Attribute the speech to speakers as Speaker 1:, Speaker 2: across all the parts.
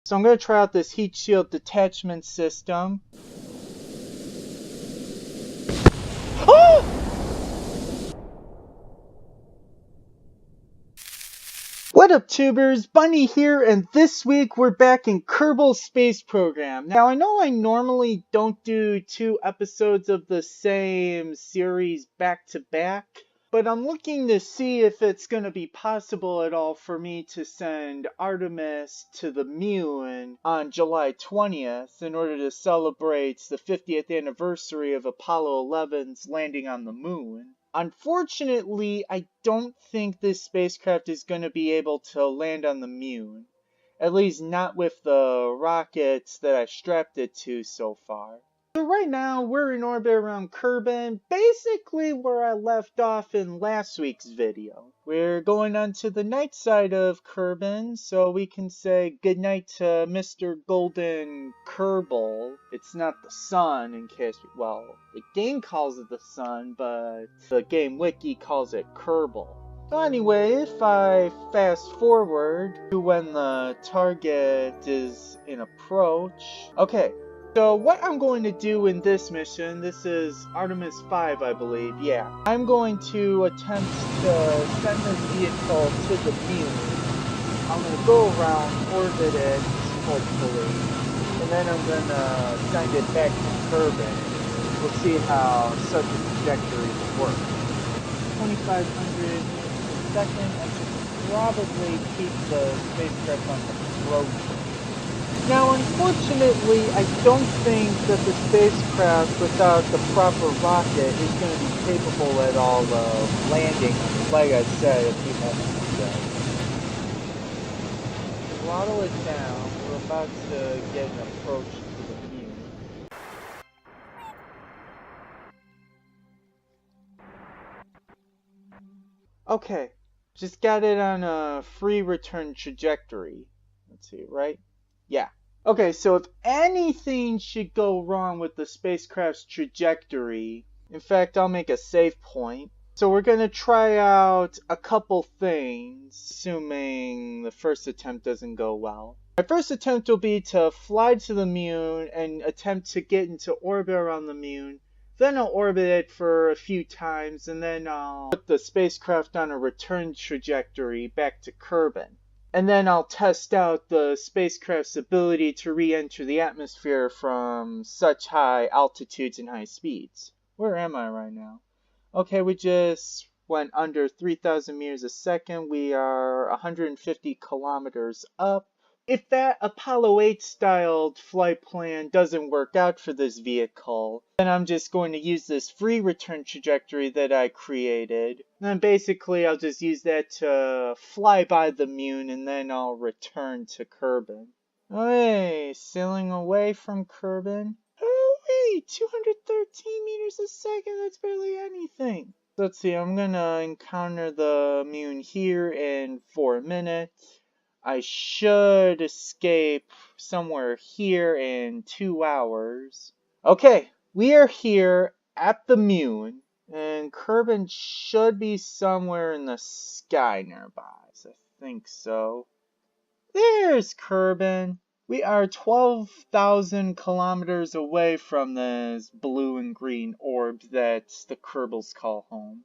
Speaker 1: So I'm going to try out this heat shield detachment system. Oh! What up, tubers? Bunny here, and this week we're back in Kerbal Space Program. Now, I know I normally don't do 2 episodes of the same series back to back, but I'm looking to see if it's going to be possible at all for me to send Artemis to the moon on July 20th in order to celebrate the 50th anniversary of Apollo 11's landing on the moon. Unfortunately, I don't think this spacecraft is going to be able to land on the moon. At least not with the rockets that I strapped it to so far. So right now, we're in orbit around Kerbin, basically where I left off in last week's video. We're going on to the night side of Kerbin, so we can say goodnight to Mr. Golden Kerbal. It's not the sun in KSP. Well, the game calls it the sun, but the game wiki calls it Kerbal. So anyway, if I fast forward to when the target is in approach. Okay. So what I'm going to do in this mission, this is Artemis 5 I believe, yeah. I'm going to attempt to send this vehicle to the moon. I'm going to go around, orbit it, hopefully, and then I'm going to send it back to Kerbin. We'll see how such a trajectory will work. 2,500 meters per second, I should probably keep the spacecraft on the approach. Now, unfortunately, I don't think that the spacecraft without the proper rocket is going to be capable at all of landing, like I said a few minutes ago. Throttle it down. We're about to get an approach to the moon. Okay, just got it on a free return trajectory. Let's see, right? Yeah. Okay, so if anything should go wrong with the spacecraft's trajectory, in fact, I'll make a save point. So we're going to try out a couple things, assuming the first attempt doesn't go well. My first attempt will be to fly to the moon and attempt to get into orbit around the moon. Then I'll orbit it for a few times, and then I'll put the spacecraft on a return trajectory back to Kerbin. And then I'll test out the spacecraft's ability to re-enter the atmosphere from such high altitudes and high speeds. Where am I right now? Okay, we just went under 3,000 meters a second. We are 150 kilometers up. If that Apollo 8 styled flight plan doesn't work out for this vehicle, then I'm just going to use this free return trajectory that I created. And then basically I'll just use that to fly by the moon and then I'll return to Kerbin. Hey, sailing away from Kerbin. Oh wait, 213 meters a second, that's barely anything. Let's see, I'm gonna encounter the moon here in 4 minutes. I should escape somewhere here in 2 hours. Okay, we are here at the moon, and Kerbin should be somewhere in the sky nearby. I think so. There's Kerbin. We are 12,000 kilometers away from this blue and green orb that the Kerbals call home.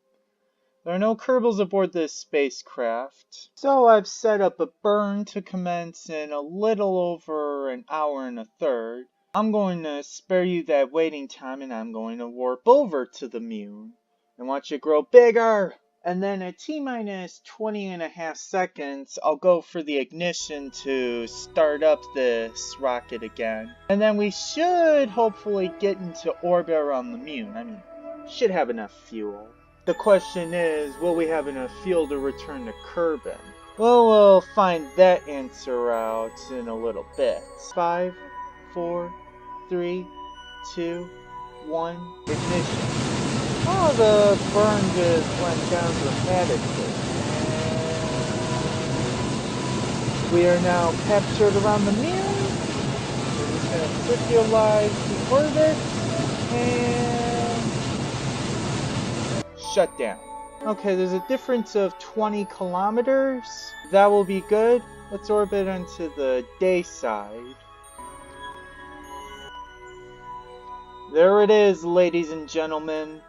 Speaker 1: There are no Kerbals aboard this spacecraft, so I've set up a burn to commence in a little over an hour and a third. I'm going to spare you that waiting time and I'm going to warp over to the moon and watch it grow bigger. And then at T-minus 20.5 seconds, I'll go for the ignition to start up this rocket again. And then we should hopefully get into orbit around the moon. I mean, should have enough fuel. The question is, will we have enough fuel to return to Kerbin? Well, we'll find that answer out in a little bit. 5, 4, 3, 2, 1, ignition. Oh, the burn just went down dramatically. And we are now captured around the moon. We're just going to circularize the orbit and shut down. Okay, there's a difference of 20 kilometers. That will be good. let's orbit onto the day side. There it is, ladies and gentlemen.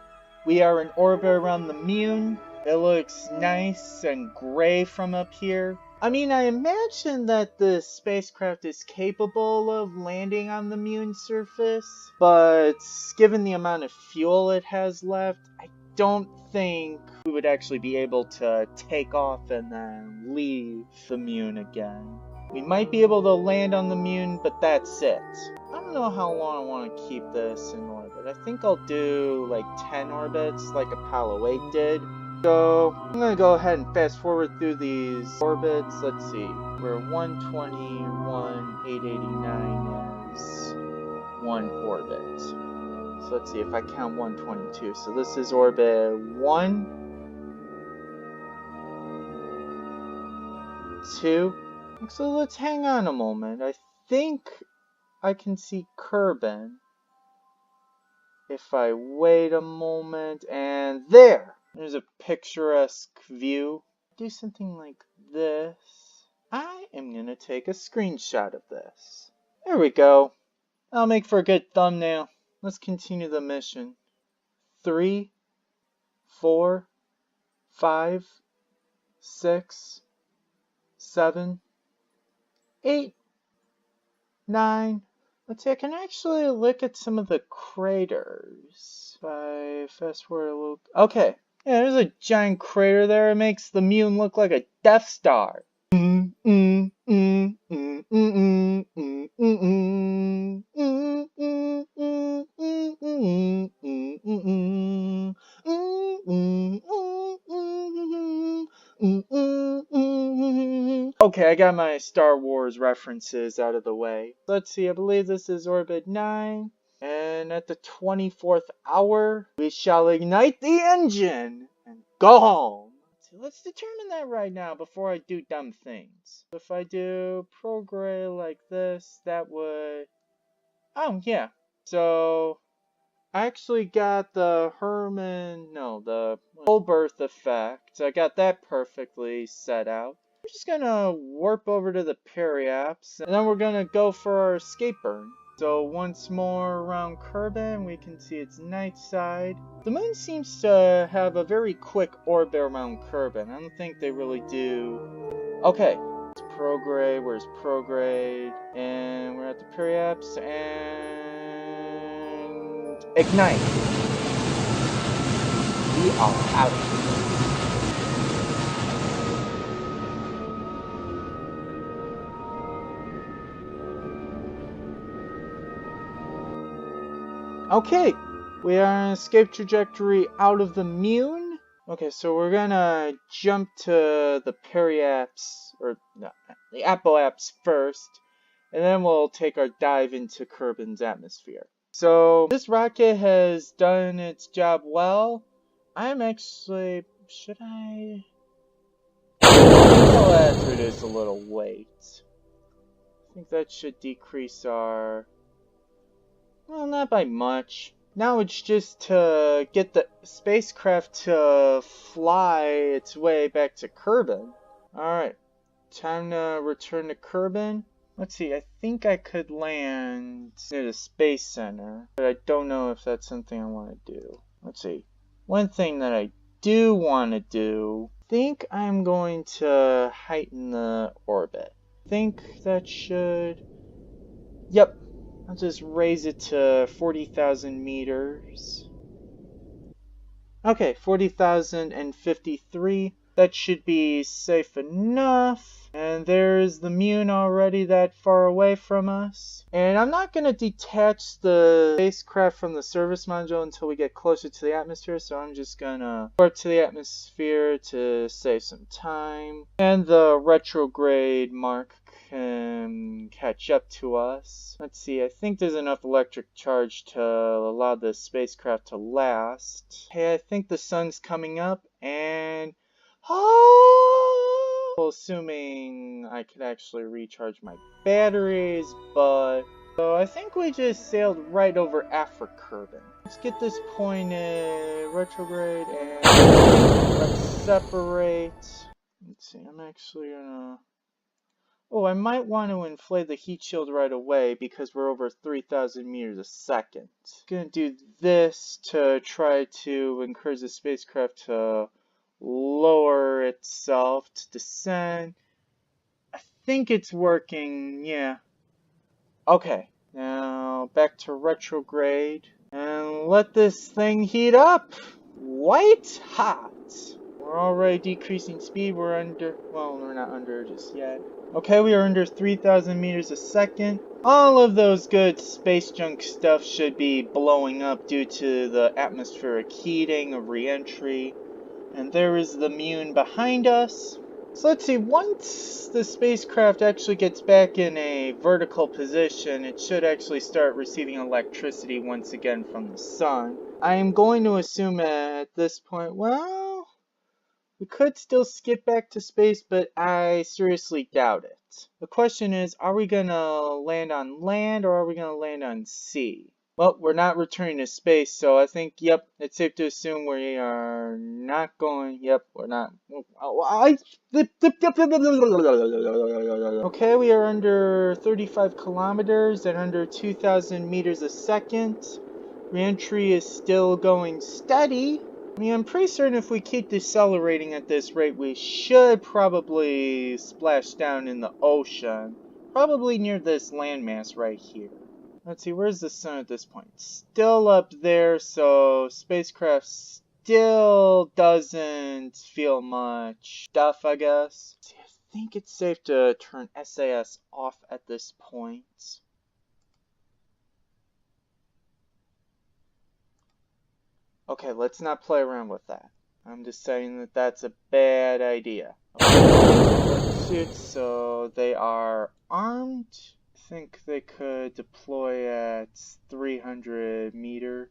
Speaker 1: We are in orbit around the moon. It looks nice and gray from up here. I mean, I imagine that the spacecraft is capable of landing on the moon's surface, but given the amount of fuel it has left, I don't think we would actually be able to take off and then leave the moon again. We might be able to land on the moon, but that's it. I don't know how long I want to keep this in orbit. I think I'll do like 10 orbits like Apollo 8 did. So I'm going to go ahead and fast forward through these orbits. Let's see. We're 121, 889 is one orbit. So let's see if I count 122. So this is orbit 1, 2. So let's hang on a moment. I think I can see Kerbal if I wait a moment, and there's a picturesque view. Do something like this. I am gonna take a screenshot of this. There we go. That'll make for a good thumbnail. Let's continue the mission. 3, 4, 5, 6, 7, 8, 9. Let's see, I can actually look at some of the craters. If I fast forward a little. Okay. Yeah, there's a giant crater there. It makes the moon look like a Death Star. Okay, I got my Star Wars references out of the way. Let's see, I believe this is orbit 9. And at the 24th hour, we shall ignite the engine and go home. So let's determine that right now before I do dumb things. If I do prograde like this, that would... Oh, yeah. So, I actually got the the whole birth effect. I got that perfectly set out. We're just gonna warp over to the periapse, and then we're gonna go for our escape burn. So once more around Kerbal, we can see its night side. The moon seems to have a very quick orbit around Kerbal. I don't think they really do. Okay, it's prograde. Where's prograde? And we're at the periapse, and ignite. We are out of here. Okay, we are on an escape trajectory out of the moon. Okay, so we're gonna jump to the periapse, or no, the apoapse first, and then we'll take our dive into Kerbal's atmosphere. So this rocket has done its job well. I'm actually, should I? I'll add through this a little weight. I think that should decrease our... Well, not by much. Now it's just to get the spacecraft to fly its way back to Kerbal. Alright, time to return to Kerbal. Let's see, I think I could land near the Space Center, but I don't know if that's something I want to do. Let's see. One thing that I do want to do, I think I'm going to heighten the orbit. I think that should... Yep. I'll just raise it to 40,000 meters. Okay, 40,053. That should be safe enough. And there's the moon already that far away from us. And I'm not going to detach the spacecraft from the service module until we get closer to the atmosphere. So I'm just going to warp to the atmosphere to save some time. And the retrograde mark can catch up to us. Let's see, I think there's enough electric charge to allow the spacecraft to last. Hey, I think the sun's coming up, and... Oh! Well, assuming I could actually recharge my batteries, but... So I think we just sailed right over after Kerbal. Let's get this point in retrograde, and let's separate. Let's see, I'm actually gonna... Oh, I might want to inflate the heat shield right away because we're over 3,000 meters a second. Gonna do this to try to encourage the spacecraft to lower itself to descend. I think it's working, yeah. Okay, now back to retrograde and let this thing heat up. White hot. We're already decreasing speed. We're under, well, we're not under just yet. Okay, we are under 3,000 meters a second. All of those good space junk stuff should be blowing up due to the atmospheric heating of re-entry. And there is the moon behind us. So let's see, once the spacecraft actually gets back in a vertical position, it should actually start receiving electricity once again from the sun. I am going to assume at this point, well, we could still skip back to space, but I seriously doubt it. The question is, are we going to land on land or are we going to land on sea? Well, we're not returning to space, so I think, yep, it's safe to assume we are not going, yep, we're not. Okay, we are under 35 kilometers and under 2,000 meters a second. Re-entry is still going steady. I mean, I'm pretty certain if we keep decelerating at this rate, we should probably splash down in the ocean. Probably near this landmass right here. Let's see, where's the sun at this point? Still up there, so spacecraft still doesn't feel much stuff, I guess. See, I think it's safe to turn SAS off at this point. Okay, let's not play around with that. I'm just saying that that's a bad idea. Okay, suits, so they are armed. I think they could deploy at 300 meter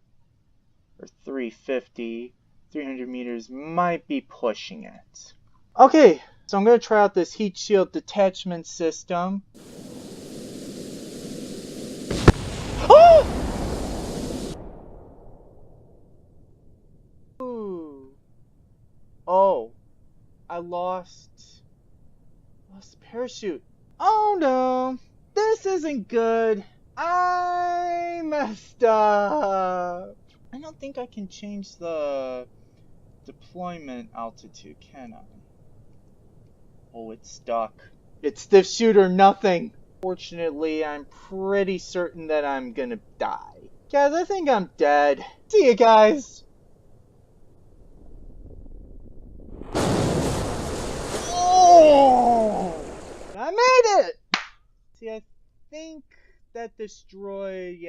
Speaker 1: or 350. 300 meters might be pushing it. Okay, so I'm going to try out this heat shield detachment system. Oh! Ooh. Oh, I lost the parachute. Oh no, this isn't good. I messed up. I don't think I can change the deployment altitude, can I? Oh, it's stuck. It's stiff shoot or nothing. Fortunately, I'm pretty certain that I'm gonna die. Guys, I think I'm dead. See you guys. Oh! I made it! See, I think that destroyed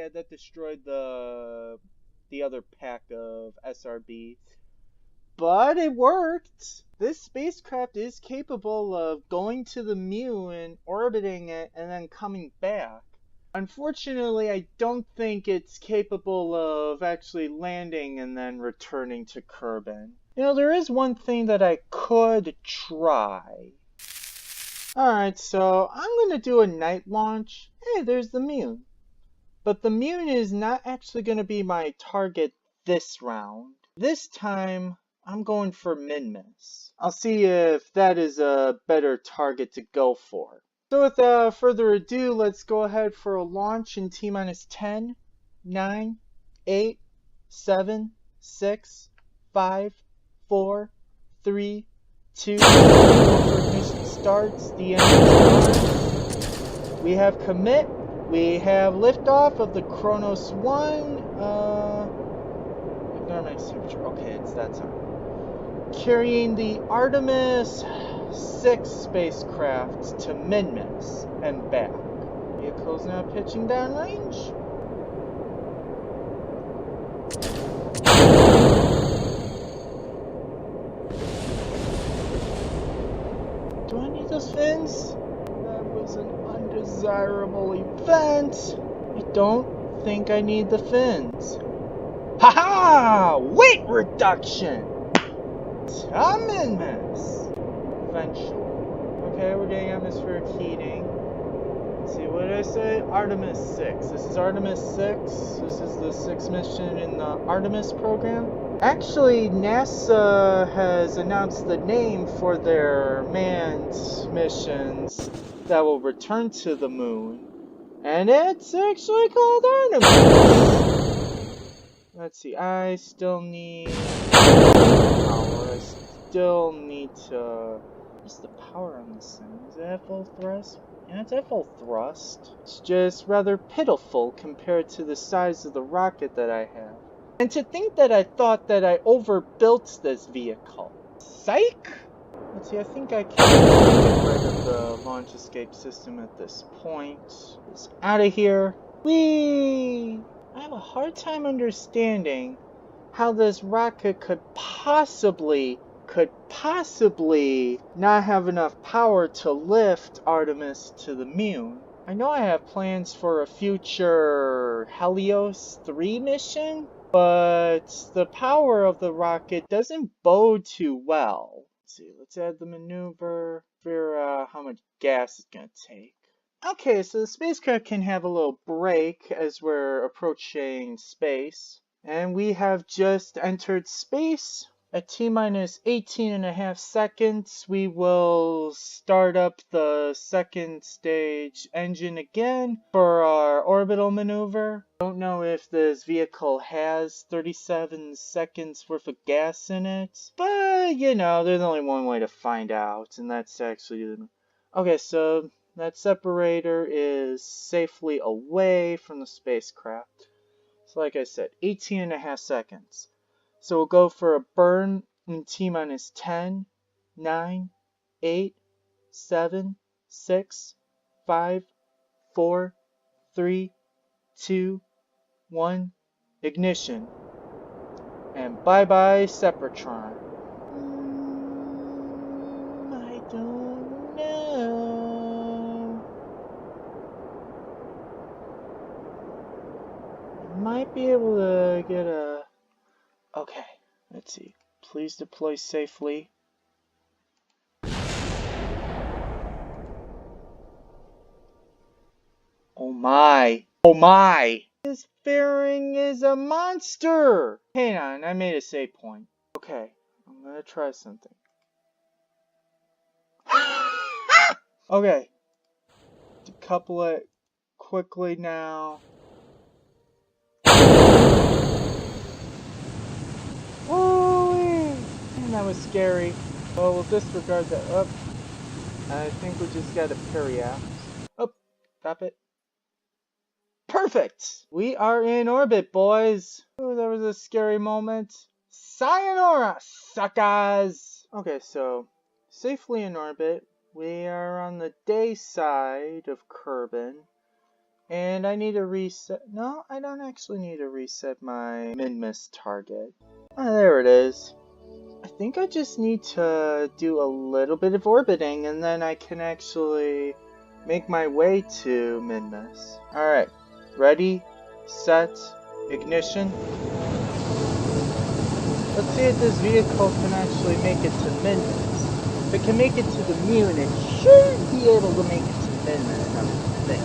Speaker 1: the other pack of SRBs. But it worked! This spacecraft is capable of going to the moon, orbiting it, and then coming back. Unfortunately, I don't think it's capable of actually landing and then returning to Kerbal. You know, there is one thing that I could try. Alright, so I'm going to do a night launch. Hey, there's the moon. But the moon is not actually going to be my target this round. This time, I'm going for Minmus. I'll see if that is a better target to go for. So without further ado, let's go ahead for a launch in T-minus 10, 9, 8, 7, 6, 5, 4, 3, 2, ignition starts, the engine starts. We have commit, we have liftoff of the Kronos 1, ignore my signature, okay, it's that time. Carrying the Artemis 6 spacecraft to Minmus and back. Vehicles now pitching downrange. Do I need those fins? That was an undesirable event. I don't think I need the fins. Haha! Weight reduction! Minmus! Eventually. Okay, we're getting atmospheric heating. Let's see, what did I say? Artemis 6. This is Artemis 6. This is the 6th mission in the Artemis program. Actually, NASA has announced the name for their manned missions. that will return to the moon. And it's actually called Artemis. Let's see, I still need power. I still need to... What's the power on this thing? Is it at full thrust? Yeah, it's at full thrust. It's just rather pitiful compared to the size of the rocket that I have. And to think that I thought that I overbuilt this vehicle. Psych! Let's see, I think I can get rid of the launch escape system at this point. Just out of here. Whee! I have a hard time understanding how this rocket could possibly not have enough power to lift Artemis to the moon. I know I have plans for a future Helios 3 mission, but the power of the rocket doesn't bode too well. Let's see, let's add the maneuver, figure out how much gas it's gonna take. Okay, so the spacecraft can have a little break as we're approaching space. And we have just entered space. At T-minus 18.5 seconds, we will start up the second stage engine again for our orbital maneuver. Don't know if this vehicle has 37 seconds worth of gas in it, but you know, there's only one way to find out, and that's actually... Okay, so that separator is safely away from the spacecraft. So like I said, 18.5 seconds. So we'll go for a burn in T-minus 10, 9, 8, 7, 6, 5, 4, 3, 2, 1, ignition. And bye-bye, Sepratron. I don't know. Might be able to get a... Okay, let's see. Please deploy safely. Oh my! Oh my! This fairing is a monster! Hang on, I made a save point. Okay, I'm gonna try something. Okay. Decouple it quickly now. Holy! That was scary. Oh, we'll disregard that. Up. I think we just got a parry out. Oh, stop it. Perfect! We are in orbit, boys. Oh, that was a scary moment. Sayonara, suckers! Okay, so safely in orbit. We are on the day side of Kerbin. And I need to reset. No, I don't actually need to reset my min-miss target. Oh, there it is. I think I just need to do a little bit of orbiting and then I can actually make my way to min-miss. Alright, ready, set, ignition. Let's see if this vehicle can actually make it to min-miss. If it can make it to the moon, it should be able to make it to min-miss, I think.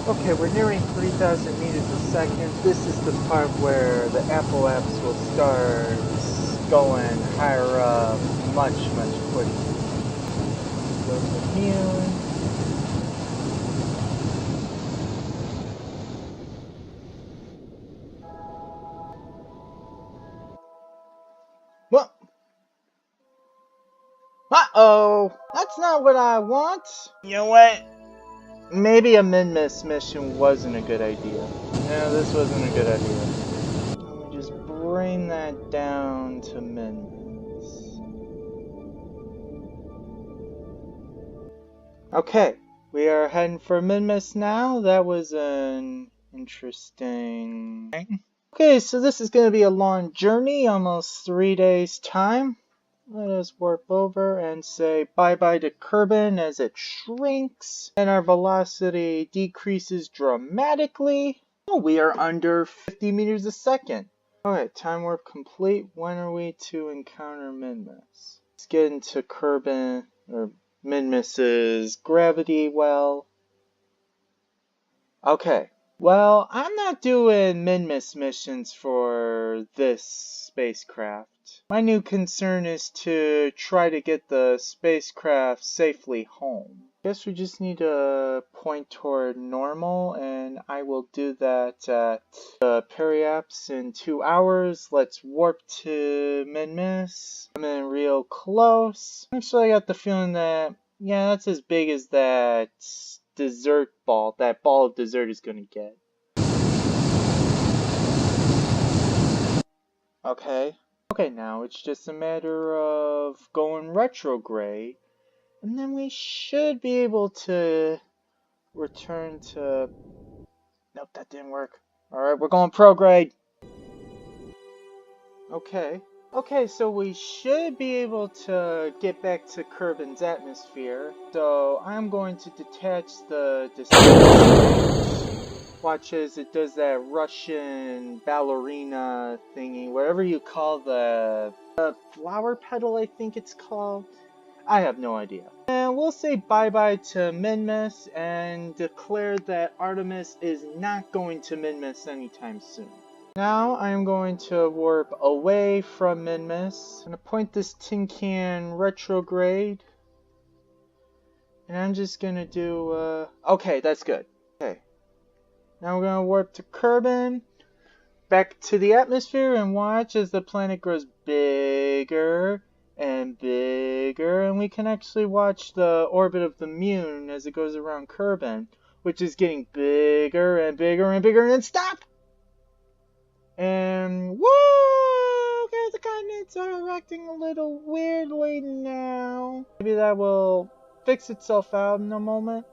Speaker 1: Okay, we're nearing 3,000 meters a second. This is the part where the Apple apps will start going higher up much quicker. Go to the moon. Well, uh-oh! That's not what I want! You know what? Maybe a min-miss mission wasn't a good idea. No, this wasn't a good idea. Let me just bring that down to min-miss. Okay, we are heading for min-miss now. That was an interesting thing. Okay, so this is going to be a long journey, almost 3 days' time. Let us warp over and say bye-bye to Kerbin as it shrinks. And our velocity decreases dramatically. Oh, we are under 50 meters a second. Alright, time warp complete. When are we to encounter min-miss? Let's get into Kerbin, or min-miss's gravity well. Okay. Well, I'm not doing min-miss missions for this spacecraft. My new concern is to try to get the spacecraft safely home. Guess we just need to point toward normal, and I will do that at the periapse in 2 hours. Let's warp to Minmus. I'm in real close. Actually, I got the feeling that, yeah, that's as big as that dessert ball, that ball of dessert is gonna get. Okay. Okay, now it's just a matter of going retrograde. And then we should be able to return to... Nope, that didn't work. Alright, we're going prograde. Okay. Okay, so we should be able to get back to Kerbin's atmosphere. So I'm going to detach the descent stage. Watch as it does that Russian ballerina thingy, whatever you call the flower petal, I think it's called. I have no idea. And we'll say bye-bye to Minmus and declare that Artemis is not going to Minmus anytime soon. Now I'm going to warp away from Minmus. I'm going to point this tin can retrograde. And I'm just going to do... Okay, that's good. Okay. Now we're going to warp to Kerbin. Back to the atmosphere and watch as the planet grows bigger and bigger, and we can actually watch the orbit of the moon as it goes around Kerbin, which is getting bigger and bigger and bigger, and then stop! And whoa! Okay, the continents are acting a little weirdly now. Maybe that will fix itself out in a moment.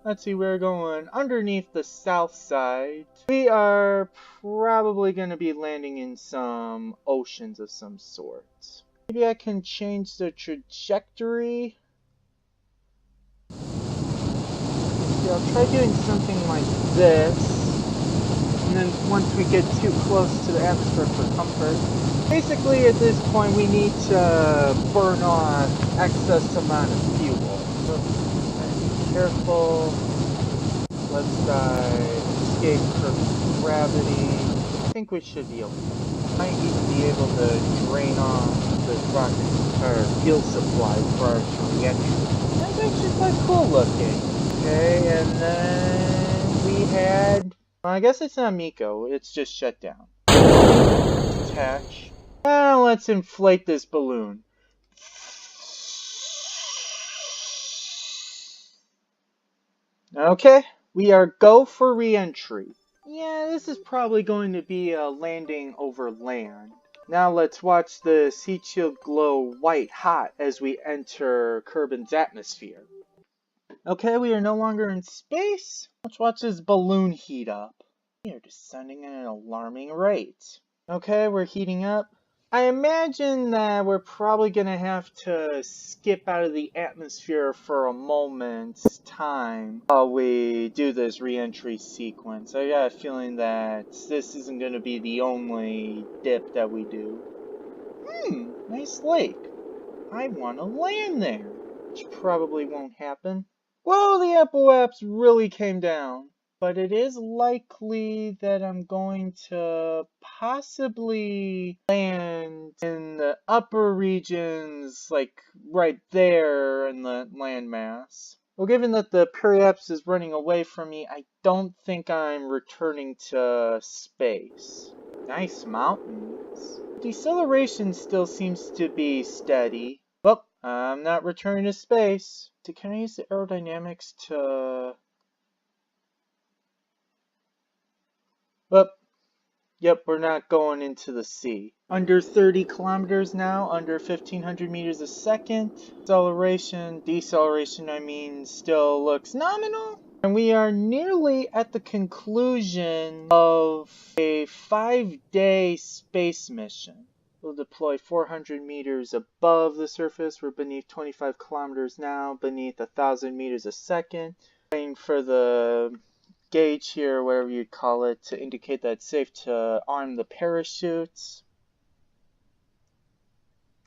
Speaker 1: Let's see, we're going underneath the south side. We are probably going to be landing in some oceans of some sort. Maybe I can change the trajectory. Yeah, I'll try doing something like this. And then once we get too close to the atmosphere for comfort. Basically, at this point, we need to burn off excess amount of fuel. So, be careful. Let's escape from gravity. I think we should be okay. Might even be able to drain off this rocket's entire fuel supply prior to re-entry. That's actually quite cool looking. Okay, and then we had... Well, I guess it's not Miko, it's just shut down. Detach. Now let's inflate this balloon. Okay, we are go for re-entry. Yeah, this is probably going to be a landing over land. Now let's watch the heat shield glow white hot as we enter Kerbin's atmosphere. Okay, we are no longer in space. Let's watch this balloon heat up. We are descending at an alarming rate. Okay, we're heating up. I imagine that we're probably going to have to skip out of the atmosphere for a moment's time while we do this re-entry sequence. I got a feeling that this isn't going to be the only dip that we do. Nice lake. I want to land there, which probably won't happen. Whoa, the Apple apps really came down. But it is likely that I'm going to possibly land in the upper regions, like right there in the landmass. Well, given that the periapse is running away from me, I don't think I'm returning to space. Nice mountains. Deceleration still seems to be steady. Well, I'm not returning to space. So can I use the aerodynamics to... Yep, we're not going into the sea. Under 30 kilometers now, under 1500 meters a second. Deceleration, I mean, still looks nominal. And we are nearly at the conclusion of a 5-day space mission. We'll deploy 400 meters above the surface. We're beneath 25 kilometers now, beneath 1,000 meters a second. Waiting for the gauge here, whatever you'd call it, to indicate that it's safe to arm the parachutes.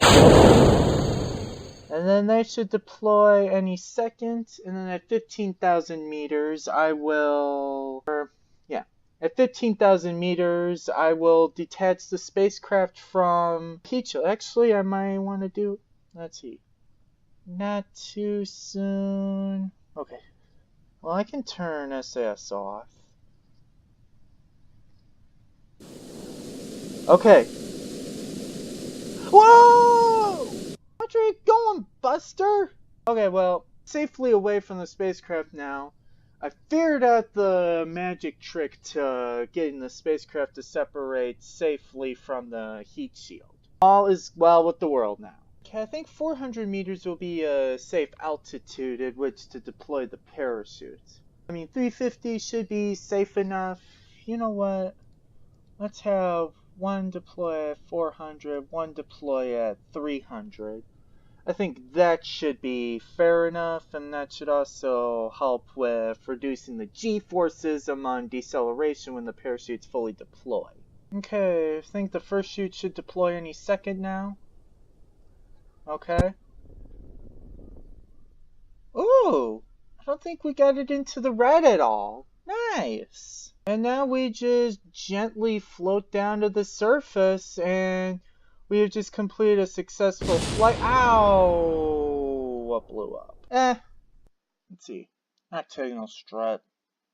Speaker 1: And then they should deploy any second, and then at 15,000 meters I will... At 15,000 meters, I will detach the spacecraft from heat shield. Actually, I might want to do... Let's see. Not too soon. Okay. Well, I can turn SAS off. Okay. Whoa! Watch where you're going, Buster! Okay, well, safely away from the spacecraft now. I figured out the magic trick to getting the spacecraft to separate safely from the heat shield. All is well with the world now. Okay, I think 400 meters will be a safe altitude at which to deploy the parachute. I mean, 350 should be safe enough. You know what? Let's have one deploy at 400, one deploy at 300. I think that should be fair enough, and that should also help with reducing the G-forces among deceleration when the parachute's fully deployed. Okay, I think the first chute should deploy any second now. Okay. Ooh! I don't think we got it into the red at all. Nice! And now we just gently float down to the surface, and we have just completed a successful flight. Ow! What blew up? Let's see. Octagonal strut.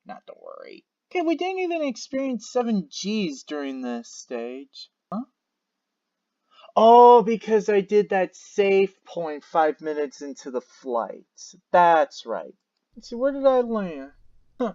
Speaker 1: Not to worry. Okay, we didn't even experience 7 Gs during this stage. Huh? Oh, because I did that save point 5 minutes into the flight. That's right. Let's see, where did I land? Huh.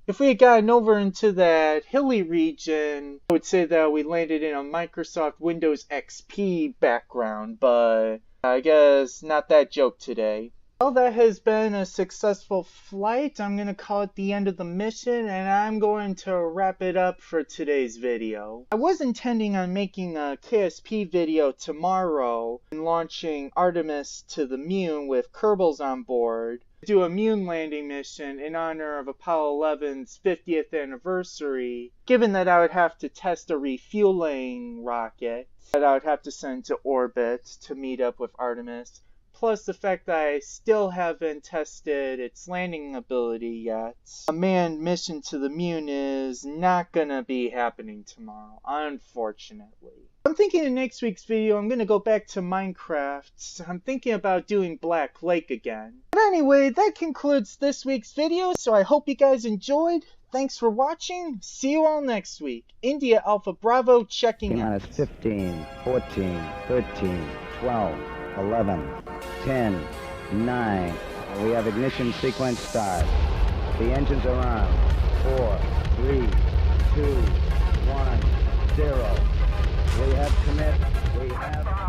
Speaker 1: If we had gotten over into that hilly region, I would say that we landed in a Microsoft Windows XP background, but I guess not that joke today. Well, that has been a successful flight. I'm going to call it the end of the mission, and I'm going to wrap it up for today's video. I was intending on making a KSP video tomorrow and launching Artemis to the moon with Kerbals on board. Do a moon landing mission in honor of Apollo 11's 50th anniversary, given that I would have to test a refueling rocket that I would have to send to orbit to meet up with Artemis. Plus the fact that I still haven't tested its landing ability yet. A manned mission to the moon is not gonna be happening tomorrow, unfortunately. I'm thinking in next week's video I'm gonna go back to Minecraft. I'm thinking about doing Black Lake again. But anyway, that concludes this week's video, so I hope you guys enjoyed. Thanks for watching. See you all next week. India Alpha Bravo checking out.
Speaker 2: 15, 14, 13, 12, 11, 10, 9. We have ignition sequence start. The engines are on. 4, 3, 2, 1, 0. We have commit. We have...